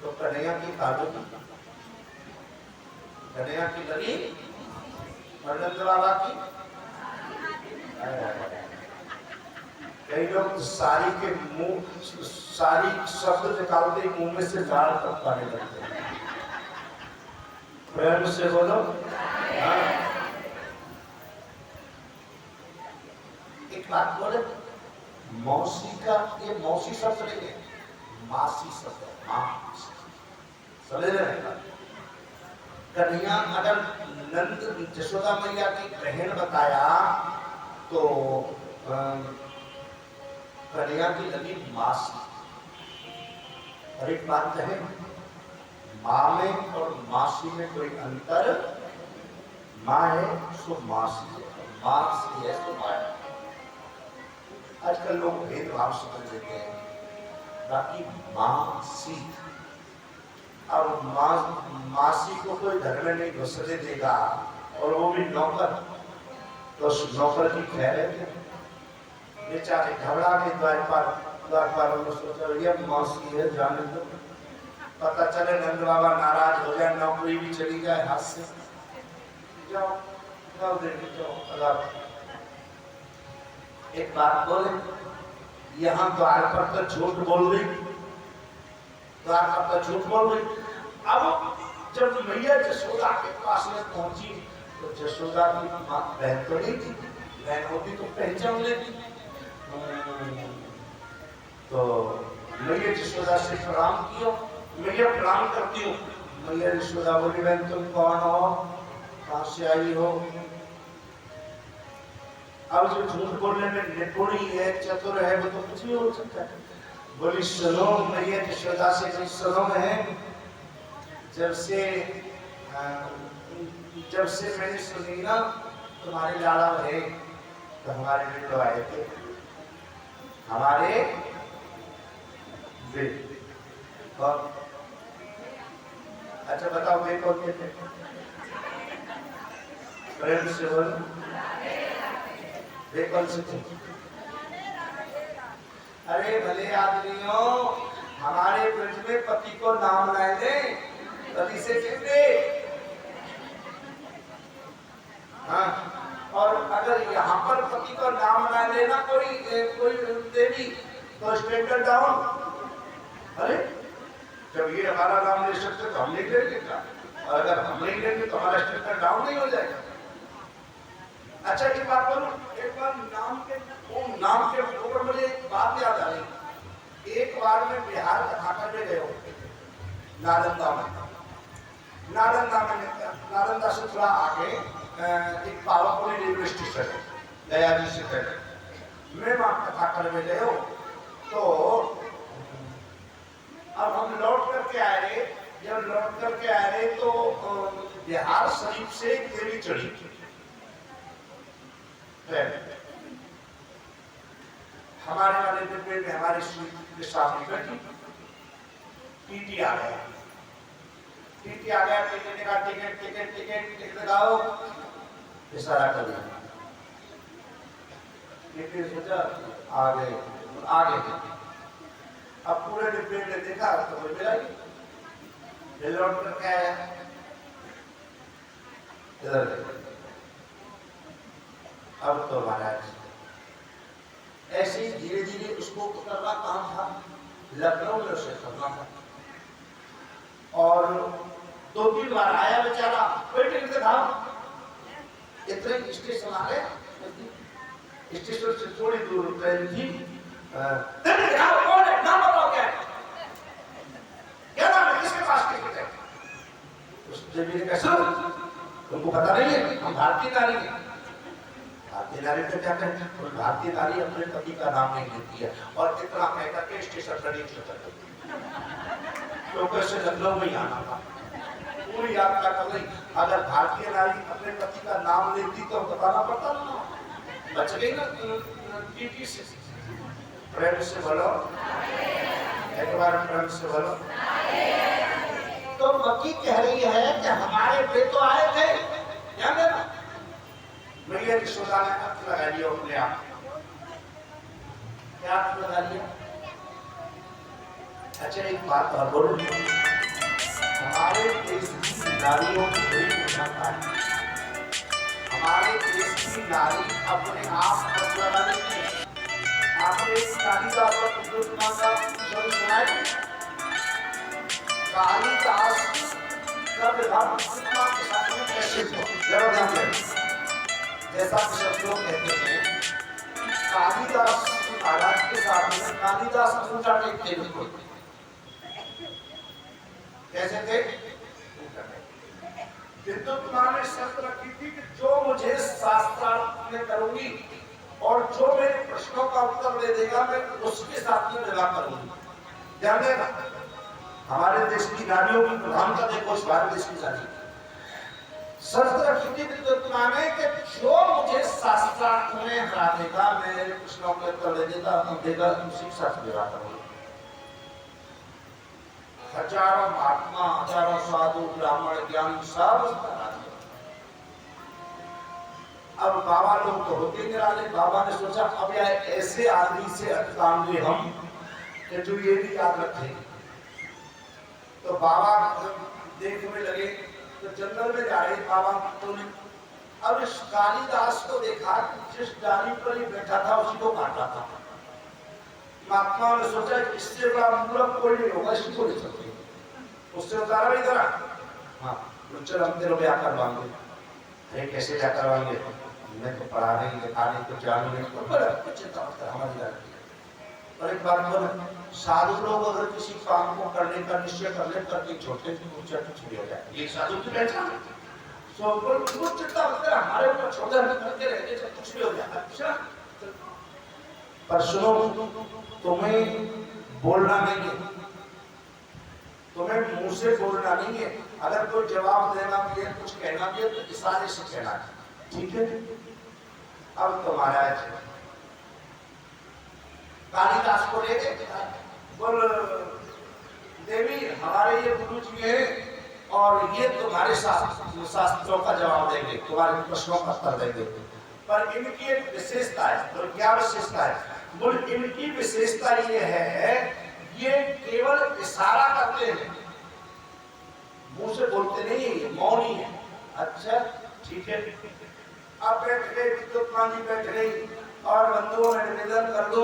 तो कन्हैया की काजू की, कन्हैया की लगी और नंद बाबा की। कई लोग सारी के मुंह, सारी शब्द निकालते ही मुंह में से लाल टपकाने लगते हैं। प्रेम से बोलो। एक बात बोले, मौसी का ये मौसी शब्द नहीं है, मासी शब्द है। समझ रहे? कन्हैया अगर नंद यशोदा मैया की बहन बताया तो कन्हैया की लगी मासी। और एक बात कहे, माँ में और मासी में कोई अंतर? माँ है सो मासी, मासी है सो माँ। आजकल लोग भेदभाव समझ लेते हैं। बाकी मासी, और मासी को कोई घर में नहीं घुसने देगा, और वो भी नौकर, तो उस नौकर की खैर है। बेचारे घबरा के द्वारपाल ने सोचा ये मौसी है जाने दो, पता चले नंद बाबा नाराज हो जाए, नौकरी भी चली जाए हाथ से। जाओ जाओ देखिए जाओ अल्लाह। एक बात बोले, यहाँ द्वार पर तो झूठ बोल गई, द्वार पर तो झूठ बोल गई। अब जब मैया यशोदा के पास में पहुंची तो यशोदा की बहन तो नहीं थी, बहन होती तो पहचान लेती। तो मैया यशोदा से प्रणाम किया, मैया प्रणाम करती हूँ। मैया यशोदा बोली बहन तुम कौन हो, कहाँ से आई हो? अब जो झूठ बोलने में निपुण ही है, चतुर है, वो तो कुछ भी हो सकता है। बोली सुनो मैया यशोदा से कोई सुनो है, जब से मैंने सुनी ना तुम्हारे लाला है तो हमारे लिए तो आए थे, हमारे वे और अच्छा बताओ वे कौन थे? प्रेम से बोलो, वे कौन से थे? अरे भले आदमियों, हमारे ब्रज में पति को नाम लाए दे, पति से कहते। हाँ, और अगर यहाँ पर पति का नाम ना लेना कोई देवी तो स्टैंडर्ड डाउन। अरे जब ये हमारा नाम ले सकते तो हम नहीं लेंगे क्या? और अगर हम नहीं लेंगे तो हमारा स्टैंडर्ड डाउन नहीं हो जाएगा। अच्छा एक बात करूं, एक बार नाम के ऊपर मुझे एक बात याद आ रही। एक बार मैं बिहार कथा करने गया हूँ, नालंदा से थोड़ा आगे एक पावापुरी रेलवे स्टेशन है, गया जी से पहले। मैं वहां कथा करने गए हो तो अब हम लौट करके आ रहे, जब लौट करके आ रहे तो बिहार शरीफ से एक देवी चढ़ी हमारे वाले डिब्बे में हमारी सीट के सामने बैठी। टीटी आ गया, टिकट का टिकट लगाओ, इशारा कर दिया। टिकट सोचा आगे। अब पूरे डिब्बे में देखा तो कोई मिला ही, लौट करके आया इधर। अब तो महाराज ऐसे ही धीरे धीरे उसको करना काम था, लखनऊ में उसे करना था। और 2-3 बार आया बेचारा, कोई टिकट दिखाओ। इतने स्टेशन आ गए, स्टेशन से थोड़ी दूर ट्रेन थी। दिखाओ कौन है, नाम बताओ क्या है, क्या नाम है, किसके पास टिकट है? उस देवी ने कहा तुमको पता नहीं है, हम भारतीय नारी हैं। भारतीय नारी तो क्या कहते हैं, भारतीय नारी अपने पति का नाम नहीं लेती है। और इतना कहकर के स्टेशन पर नहीं चलता तो कैसे लखनऊ में आना था, पूरी यात्रा कर रही। अगर भारतीय नारी अपने पति का नाम लेती तो बताना पड़ता ना, बच गई ना टीटी से। प्रेम से बोलो, एक बार प्रेम से बोलो। तो पति कह रही है कि हमारे पे तो आए थे, क्या कहना मैया यशोदा ने अर्थ लगा लिया अपने आप। क्या अर्थ लगा लिया? अच्छा एक बात और बोलूं, हमारे देश की नारियों की बड़ी क्षमता है। हमारे देश की नारी अपने आप अर्थ लगा लेती है। आपने एक कालिदास और का शब्द सुना है? कालिदास का विवाह के साथ में कैसे हुआ? जरा ध्यान दें। जैसा कि सब लोग कहते हैं कालिदास महाराज के साथ में कालिदास पूजा टेकते थे। कैसे थे? विद्युत मां ने शर्त रखी थी कि जो मुझे शास्त्रार्थ में करूंगी और जो मेरे प्रश्नों का उत्तर दे देगा मैं उसके साथ में विवाह करूंगी। ध्यान देना, हमारे देश की नारियों की प्रधानता देखो, इस भारत देश की नारी शर्त रखी थी विद्युत मां ने कि जो मुझे शास्त्रार्थ में हरा देगा, मेरे प्रश्नों का उत्तर दे देगा उसी के साथ विवाह करूंगी। हजारों महात्मा, हजारों साधु, ब्राह्मण, ज्ञानी सब। अब बाबा लोग तो होते निराले। बाबा ने सोचा अब यार ऐसे आदमी से अटकाएंगे हम कि जो ये भी याद रखे। तो बाबा देखने लगे तो जंगल में जा रहे बाबा तो अब इस कालिदास को देखा, जिस डाली पर ही बैठा था उसी को काटा था। महात्मा ने सोचा इससे बड़ा मूर्ख कोई नहीं होगा, इसी को ले सकते। उससे उतारा नहीं करा। हाँ चल हम तेरे ब्याह करवाएंगे। अरे कैसे ब्याह करवाएंगे, मैं तो पढ़ा नहीं, लिखा नहीं, कुछ जानू नहीं, तो बड़ा चिंता मत कर, हमारी गारंटी। और एक बात बोल, साधु लोग अगर किसी काम को करने का निश्चय कर ले करके छोटे छुट्टी हो जाए, ये साधु की पहचान है। सो कुछ चिंता मत कर, हमारे ऊपर छोड़ दे, हम करते रहेंगे जब कुछ भी हो जाए। अच्छा पर सुनो, तुम्हें बोलना नहीं है, तुम्हें मुंह से बोलना नहीं है। अगर कोई जवाब देना भी है, कुछ कहना भी है तो इशारे से कहना है, ठीक है? अब तो महाराज कालिदास को ले गए, बोल देवी हमारे ये गुरु जी हैं और ये तुम्हारे शास्त्रों का जवाब देंगे, तुम्हारे प्रश्नों का उत्तर देंगे, पर इनकी एक विशेषता है। तो क्या विशेषता है? बोल इनकी विशेषता ये है, ये केवल इशारा करते हैं, मुंह से बोलते नहीं है, ये मौनी है। अच्छा ठीक है, आप बैठ गए, विद्युत मां जी बैठ गई और बंधुओं में निवेदन कर दो,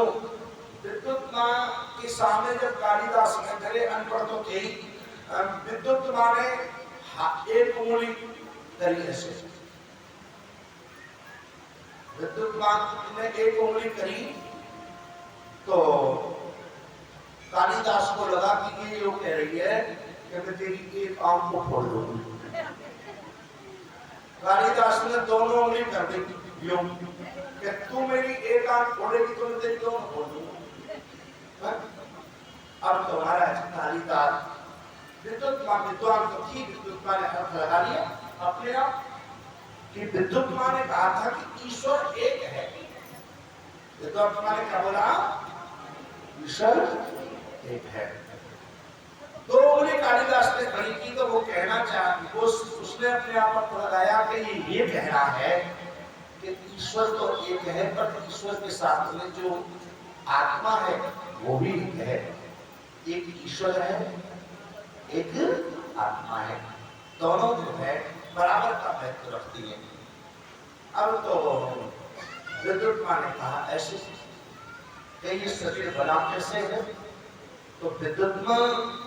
विद्युत मां के सामने जब कालिदास खड़े, अनपढ़ तो थे ही, विद्युत मां ने एक उंगली करी ऐसे, विद्युत मां ने एक उंगली करी तो कालिदास को लगा कि ये जो कह रही है कि मैं तेरी एक आंख को फोड़ दूंगी। कालिदास ने दोनों उंगली कर दी यूं कि तू मेरी एक आंख फोड़ेगी तो मैं तेरी दोनों फोड़ दूंगा। अब तुम्हारा कालिदास विद्युत मां विद्वान तो थी, विद्युत मां ने अर्थ लगा लिया अपने आप कि विद्युत मां ने कहा था कि ईश्वर एक है। विद्युत मां ने क्या बोला? ईश्वर एक है। दो उंगली कालिदास ने खड़ी की तो वो कहना चाह उसने अपने आप पर लगाया कि ये कहना है कि ईश्वर तो एक है, पर ईश्वर के साथ में जो आत्मा है वो भी एक है। एक ईश्वर है, एक आत्मा है, दोनों जो है बराबर का महत्व रखती है। अब तो विद्युत मां ने कहा ऐसे कि ये शरीर बना कैसे है? तो विद्युत मां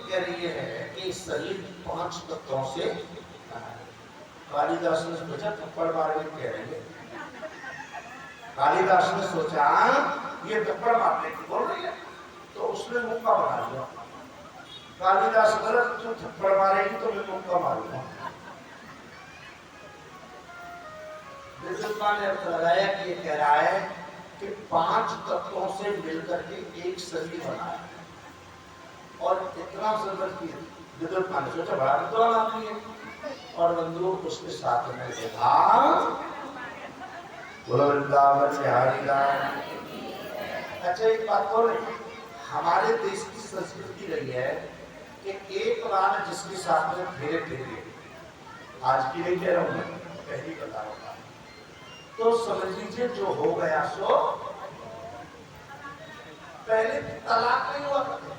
कह रही है कि शरीर 5 तत्वों से बना है। कालिदास ने सोचा थप्पड़ मारने कह रही है, कालिदास ने सोचा ये थप्पड़ मारने की बोल रही है, तो उसने मुक्का बना लिया। कालिदास गलत, तू थप्पड़ मारेगी तो मैं मुक्का मारूंगा। विद्युत मां ने अर्थ लगाया कि ये कह रहा है कि 5 तत्वों से मिलकर के एक शरीर बना है, और इतना सुंदर की विद्युत मां ने सोचा बड़ा विद्वान आदमी है, और बंधुओं उसके साथ में देखा वृंदावन बिहारी लाल। अच्छा एक बात बोल, हमारे देश की संस्कृति रही है कि एक बार जिसके साथ में फेरे फेरे, आज की नहीं कह रहा हूं, पहली बता रहा हूं, तो समझ लीजिए जो हो गया सो पहले तलाक नहीं हुआ करते,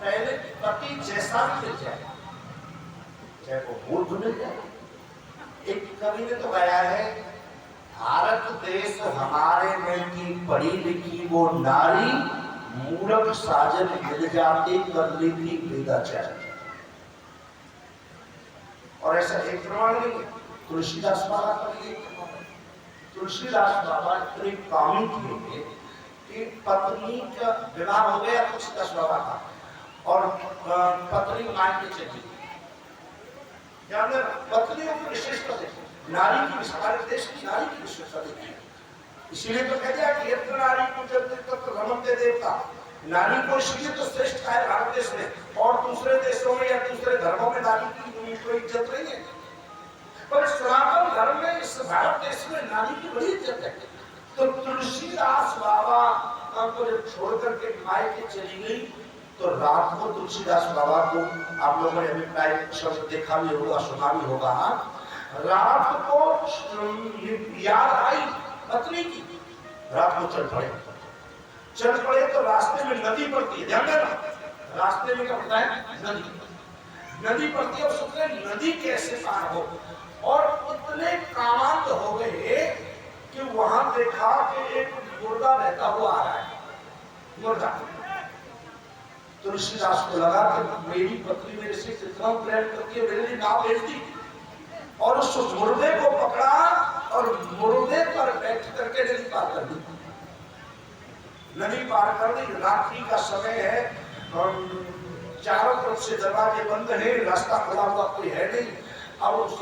पहले पति जैसा भी मिल जाए, चाहे वो मूर्ख मिल जाए। एक कवि ने तो गाया है, भारत देश हमारे में की पढ़ी लिखी वो नारी, मूर्ख साजन मिल जाती कर ली थी वेदाचार। और ऐसा एक प्रमाण नहीं, तुलसीदास बाबा का भी एक प्रमाण है। तुलसीदास बाबा इतने कामी थे कि पत्नी का विवाह हो गया तुलसीदास बाबा का, और पत्नी मायके चली, पत्नियों की विशेषता देखी, नारी की, हमारे देश की नारी की विशेषता देखी। इसीलिए तो कहते हैं कि यत्र नारी पूजते तत्र रमन्ते देवता, नारी को इसलिए तो श्रेष्ठ है भारत देश में, और दूसरे देशों में या दूसरे धर्मों में नारी की कोई इज्जत नहीं है, पर सनातन धर्म में, इस भारत देश में नारी की बड़ी इज्जत है। तो तुलसीदास बाबा को जब छोड़ करके मायके चली गई, तो रात को तुलसीदास बाबा को, आप लोगों ने अभिप्राय शब्द देखा भी होगा, सुना भी होगा, रात को याद आई पत्नी की, रात को चल पड़े तो रास्ते में नदी पड़ती है, ध्यान देना, रास्ते में क्या पड़ता है? नदी पड़ती है, और सोचते नदी कैसे पार हो, और उतने कामांत हो गए कि वहां देखा कि एक मुर्दा बहता हुआ आ रहा है, मुर्दा। तुलसीदास को लगा कि मेरी पत्नी मेरे से कितना प्रेम करती है, मेरे लिए नाव भेज दी, और उस मुर्दे को पकड़ा और मुर्दे पर बैठ करके नदी पार कर दी। नदी पार कर दी, रात्रि का समय है और चारों तरफ से दरवाजे बंद है, रास्ता खुला हुआ कोई है नहीं। अब उस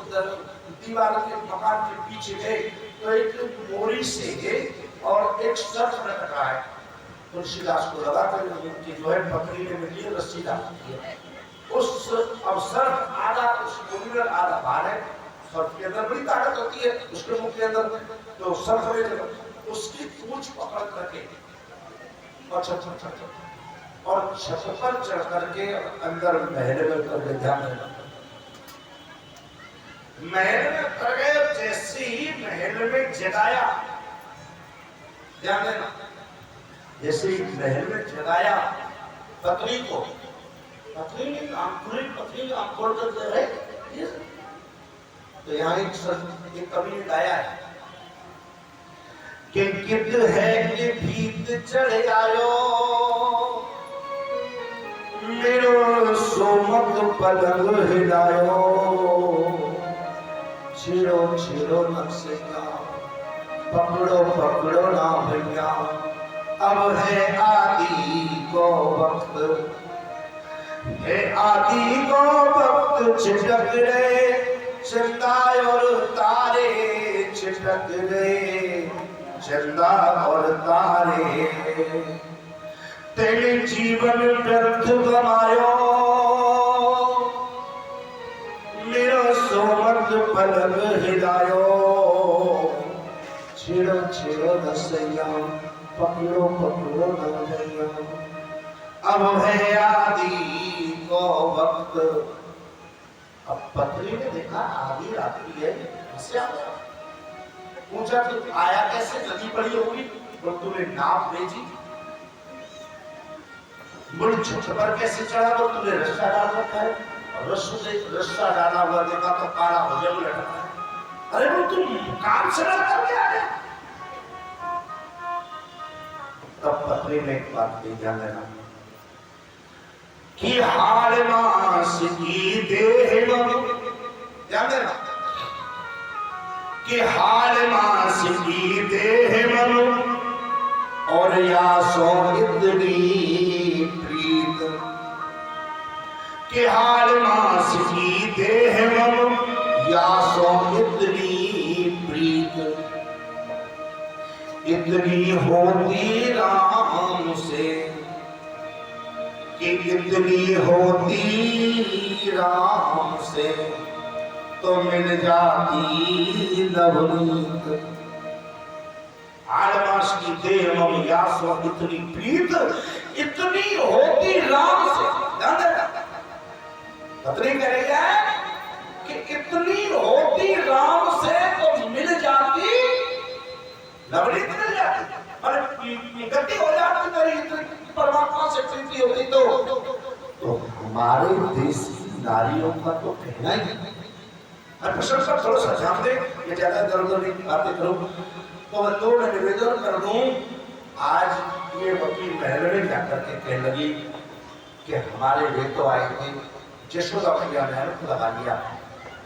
दीवार के मकान के पीछे गए तो एक मोरी से गए और एक सर्फ लटका है। तुलसीदास को लगा कि जो है पकड़ी ने मिली रस्सी डाली है, उस अवसर आधा उस मोरी में आधा बाहर है, सर्फ के अंदर बड़ी ताकत होती है उसके मुख के अंदर, तो सर्फ में उसकी पूंछ पकड़ करके अच्छा अच्छा अच्छा अच्छा। और छत पर चढ़ करके अंदर महल में कर गए, ध्यान देना, महल में कर गए। जैसे ही महल में जगाया, ध्यान देना, जैसे ही महल में जगाया पत्नी को, पत्नी ने काम पूरी पत्नी काम खोल कर दे रहे। तो यहाँ एक कवि ने गाया है कि गिद्ध है कि भीत चढ़ आयो, मेरो सोमत पलंग हिलायो, छिड़ो छिड़ो नक्शा, पकड़ो पकड़ो ना भैया, अब है आदि को वक्त, है आदि को वक्त, छिटक रहे चंदा और तारे, छिटक रहे चंदा और तारे, तेरे जीवन व्यर्थ गमायो, मेरा सोमत पलंग हिलायो, छिड़ो छिड़ो नसैया, पकड़ो पकड़ो न भैया, अब है आदि को वक्त। अब पत्नी ने देखा आधी रात्रि है, पूछा कि आया कैसे, नदी पड़ी होगी, तो तूने नाव भेजी, बोले छत पर कैसे चढ़ा, तो तूने रस्सा डाल रखा है, रस्सा डाला हुआ देखा तो काला हो गया लटका है। अरे वो तुम काम से लड़ करके आ गया। तब पत्नी ने एक बात की, ध्यान देना, कि हाल मास की देह मनु, ध्यान देना, कि हाल मास की देह मनु, और या सो इतनी प्रीत, कि हाल मास की देह मनु, या सो इतनी प्रीत, इतनी होती राम से, कि इतनी होती राम से, तो मिल जाती नवनीत। आलमास की देह मम यासो इतनी प्रीत, इतनी होती राम से, ध्यान देना, पत्नी कह रही है कि इतनी होती राम से तो मिल जाती नवनीत, मिल जाती, अरे गति हो जाती तेरी, परमात्मा से प्रीति होती तो हमारे देश की नारियों का तो कहना ही। प्रशंसा थोड़ा सा ध्यान दे, ये ज्यादा दर्द नहीं बातें करूं तो बंधुओं मैं निवेदन कर दूं, आज ये वकील महल में जाकर के कहने लगी कि हमारे वे तो आए थे, यशोदा मैया ने अर्थ लगा लिया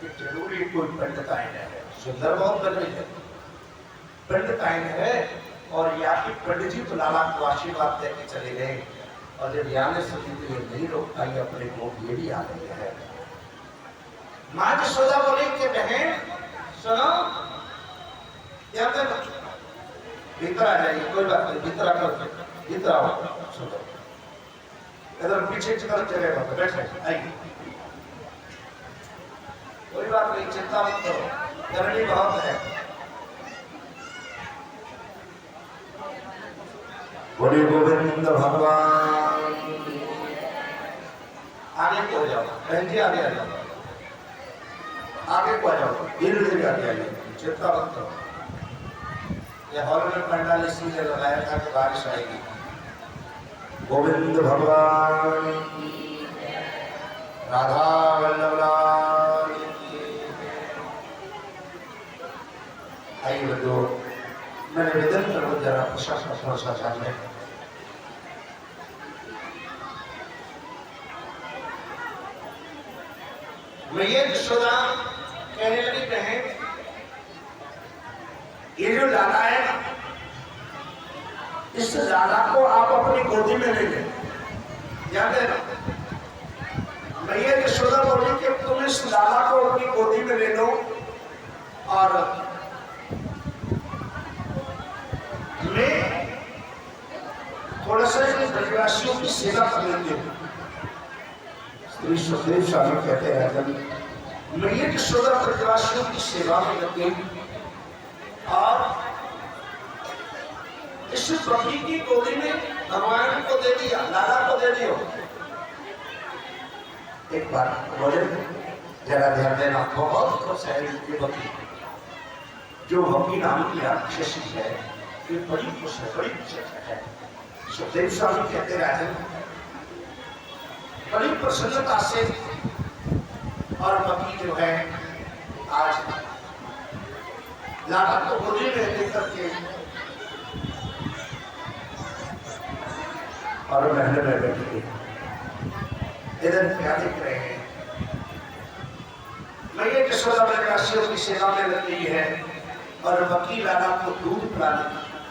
कि जरूरी कोई पंडिताइन है, सुंदर बहुत लग रही है, पंडिताइन है, और या कि पंडित जी तो लाला को आशीर्वाद देके चले गए, और जब याने सती तो ये नहीं रोक पाई, अपने को ये भी आ गई है। माँ यशोदा बोली कि बहन सुनो, भीतर आ जाइए, कोई बात नहीं, भीतर आकर भीतर आओ, सुनो, इधर पीछे की तरफ चले जाओ, बैठे आइए, कोई बात नहीं, चिंता मत करो, गर्मी बहुत है। बोले गोविंद भगवान, आगे को जाओ, बहन जी आगे आ जाओ, आगे को आ जाओ, धीरे धीरे आगे आइए, चिंता मत करो। ये हॉल में पंडाल इसलिए लगाया था कि बारिश आएगी। गोविंद भगवान, राधा वल्लभ लाल, आइए बच्चों, मैं निवेदन करूँ जरा प्रशासन थोड़ा सा जानने। मैया यशोदा कहने लगी बहन, ये जो लाला है ना, इस लाला को आप अपनी गोदी में ले लें, याद है ना। मैया यशोदा बोली कि तुम इस लाला को अपनी गोदी में ले लो, और मैं थोड़ा सा ब्रजवासियों की सेवा कर लेती हूँ। श्री सुखदेव स्वामी कहते हैं मैया यशोदा ब्रजवासियों की सेवा में लगी, और इस प्रभु की गोदी में भगवान को दे दिया, लाला को दे दियो। एक बार बोले जरा ध्यान देना, बहुत खुश है ये बकरी, जो बकरी नाम की राक्षसी है, ये बड़ी खुश है, बड़ी खुश है। सुखदेव स्वामी कहते राजन, बड़ी प्रसन्नता से और बकरी जो है आज लाला को गोदी में लेकर के और महल में बैठी इधर क्या दिख रहे हैं, मैया यशोदा में राशियों की सेवा में लग गई है और बकरी लाला को दूध पिलाने।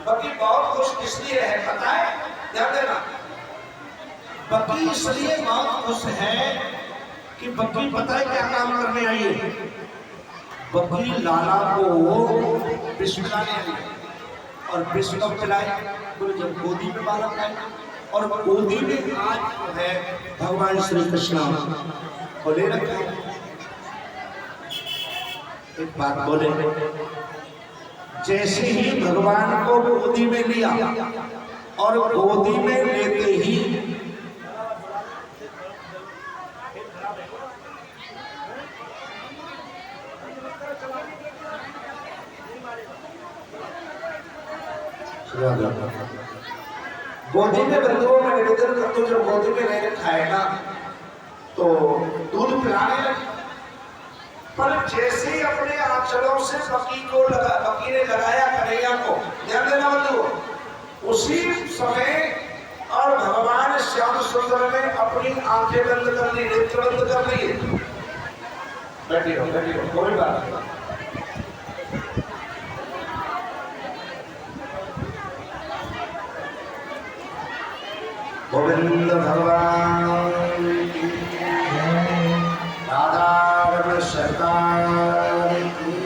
बकरी बहुत खुश इसलिए है, पता है, ध्यान देना, बकरी इसलिए बहुत खुश है कि बकरी पता है क्या काम करने आई है। बकरी लाला को विष पिलाने आई और विष कब पिलाए, बोले जब गोदी में बालक आए, और गोदी में आज जो है भगवान श्री कृष्ण को ले रखे। एक बात बोले, जैसे ही भगवान को गोदी में लिया और गोदी में लेते ही गोदी में बंधुओं में निवेदन करते, जब गोदी में ले खाएगा तो दूध पिलाने लगे। पर जैसे ही अपने आंचलों से बकरी ने लगाया कन्हैया को, ध्यान देना बंधुओं, उसी समय और भगवान श्याम सुंदर ने अपनी आंखें बंद कर ली, नेत्र बंद कर लिए। बैठी रहो, कोई बात नहीं। गोविंद भगवान राधा रमण सरकार की।